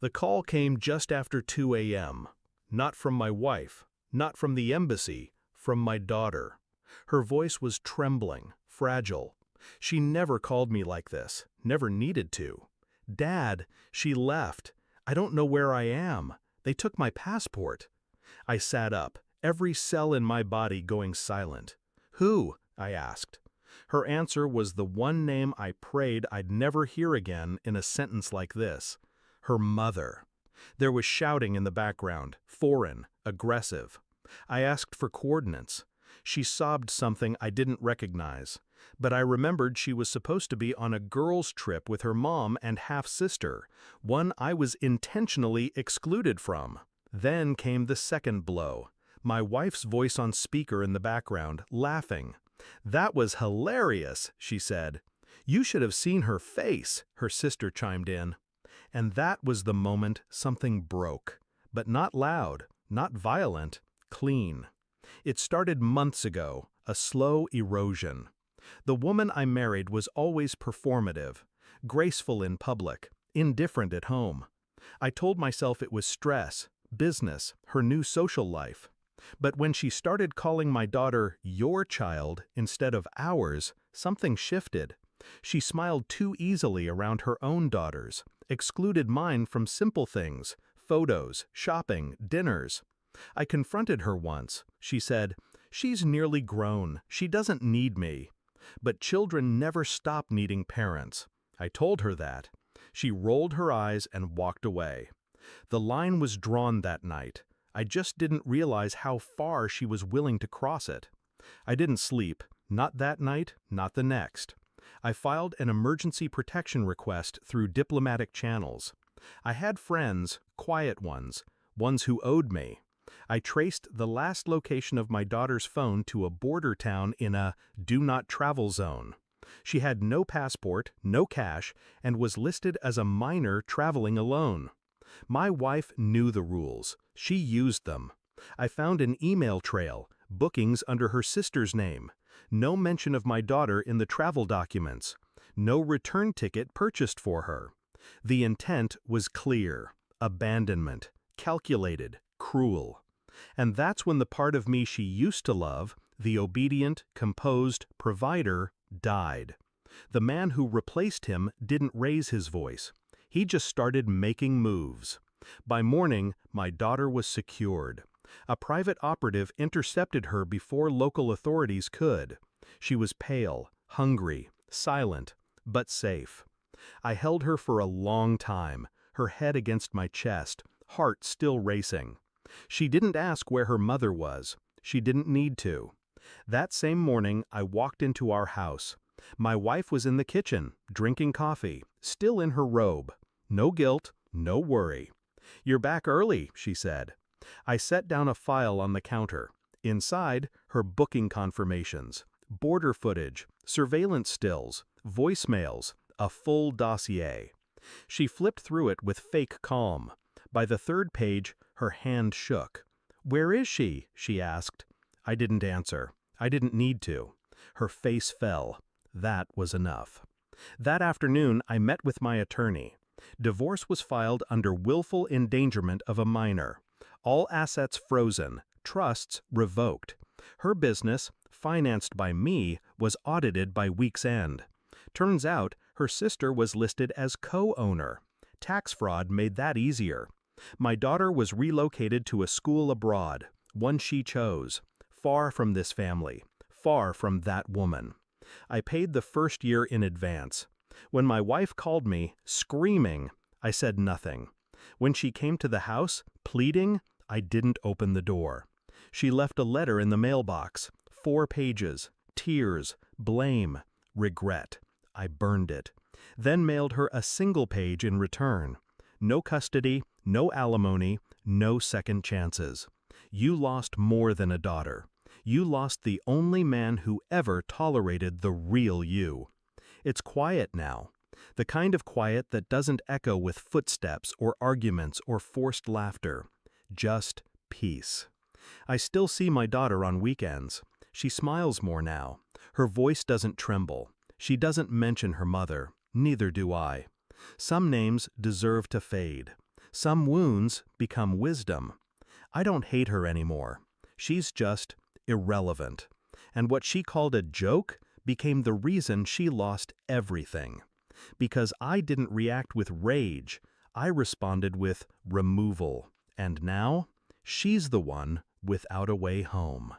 The call came just after 2 a.m. Not from my wife, not from the embassy, from my daughter. Her voice was trembling, fragile. She never called me like this, never needed to. "Dad, she left. I don't know where I am. They took my passport." I sat up, every cell in my body going silent. "Who?" I asked. Her answer was the one name I prayed I'd never hear again in a sentence like this. Her mother. There was shouting in the background, foreign, aggressive. I asked for coordinates. She sobbed something I didn't recognize, but I remembered she was supposed to be on a girls' trip with her mom and half-sister, one I was intentionally excluded from. Then came the second blow. My wife's voice on speaker in the background, laughing. "That was hilarious," she said. "You should have seen her face," her sister chimed in. And that was the moment something broke. But not loud, not violent, clean. It started months ago, a slow erosion. The woman I married was always performative, graceful in public, indifferent at home. I told myself it was stress, business, her new social life. But when she started calling my daughter "your child" instead of "ours," something shifted. She smiled too easily around her own daughters, excluded mine from simple things, photos, shopping, dinners. I confronted her once. She said, "She's nearly grown. She doesn't need me." But children never stop needing parents. I told her that. She rolled her eyes and walked away. The line was drawn that night. I just didn't realize how far she was willing to cross it. I didn't sleep, not that night, not the next. I filed an emergency protection request through diplomatic channels. I had friends, quiet ones who owed me. I traced the last location of my daughter's phone to a border town in a do not travel zone. She had no passport, no cash, and was listed as a minor traveling alone. My wife knew the rules. She used them. I found an email trail, bookings under her sister's name. No mention of my daughter in the travel documents. No return ticket purchased for her. The intent was clear. Abandonment. Calculated. Cruel. And that's when the part of me she used to love, the obedient, composed provider, died. The man who replaced him didn't raise his voice. He just started making moves. By morning, my daughter was secured. A private operative intercepted her before local authorities could. She was pale, hungry, silent, but safe. I held her for a long time, her head against my chest, heart still racing. She didn't ask where her mother was. She didn't need to. That same morning, I walked into our house. My wife was in the kitchen, drinking coffee, still in her robe. No guilt, no worry. "You're back early," she said. I set down a file on the counter. Inside, her booking confirmations, border footage, surveillance stills, voicemails, a full dossier. She flipped through it with fake calm. By the third page, her hand shook. "Where is she?" she asked. I didn't answer. I didn't need to. Her face fell. That was enough. That afternoon, I met with my attorney. Divorce was filed under willful endangerment of a minor. All assets frozen, trusts revoked. Her business, financed by me, was audited by week's end. Turns out, her sister was listed as co-owner. Tax fraud made that easier. My daughter was relocated to a school abroad, one she chose, far from this family, far from that woman. I paid the first year in advance. When my wife called me, screaming, I said nothing. When she came to the house, pleading, I didn't open the door. She left a letter in the mailbox, 4 pages, tears, blame, regret. I burned it. Then mailed her a single page in return. No custody, no alimony, no second chances. You lost more than a daughter. You lost the only man who ever tolerated the real you. It's quiet now. The kind of quiet that doesn't echo with footsteps or arguments or forced laughter. Just peace. I still see my daughter on weekends. She smiles more now. Her voice doesn't tremble. She doesn't mention her mother. Neither do I. Some names deserve to fade. Some wounds become wisdom. I don't hate her anymore. She's just irrelevant. And what she called a joke became the reason she lost everything. Because I didn't react with rage, I responded with removal. And now, she's the one without a way home.